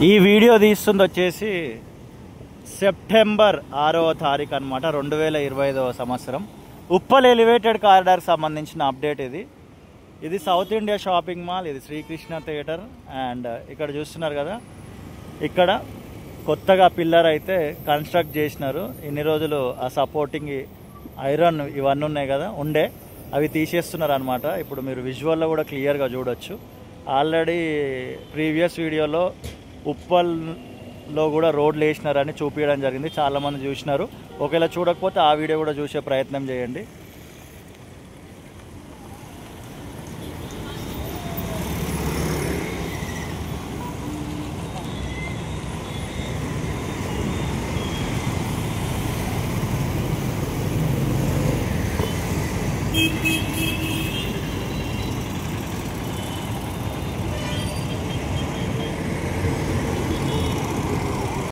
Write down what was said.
ఈ వీడియో తీస్తుంది వచ్చేసి సెప్టెంబర్ 6వ తారీఖు అనమాట 2025వ సంవత్సరం. ఉప్పల్ ఎలివేటెడ్ కారిడార్కి సంబంధించిన అప్డేట్ ఇది సౌత్ ఇండియా షాపింగ్ మాల్, ఇది శ్రీకృష్ణ థియేటర్. అండ్ ఇక్కడ చూస్తున్నారు కదా, ఇక్కడ కొత్తగా పిల్లర్ అయితే కన్స్ట్రక్ట్ చేసినారు. ఇన్ని రోజులు ఆ సపోర్టింగ్ ఐరన్ ఇవన్నీ ఉన్నాయి కదా ఉండే, అవి తీసేస్తున్నారు అనమాట. ఇప్పుడు మీరు విజువల్లో కూడా క్లియర్గా చూడొచ్చు. ఆల్రెడీ ప్రీవియస్ వీడియోలో ఉప్పల్లో కూడా రోడ్లు వేసినారని చూపించడం జరిగింది, చాలామంది చూసినారు. ఒకవేళ చూడకపోతే ఆ వీడియో కూడా చూసే ప్రయత్నం చేయండి.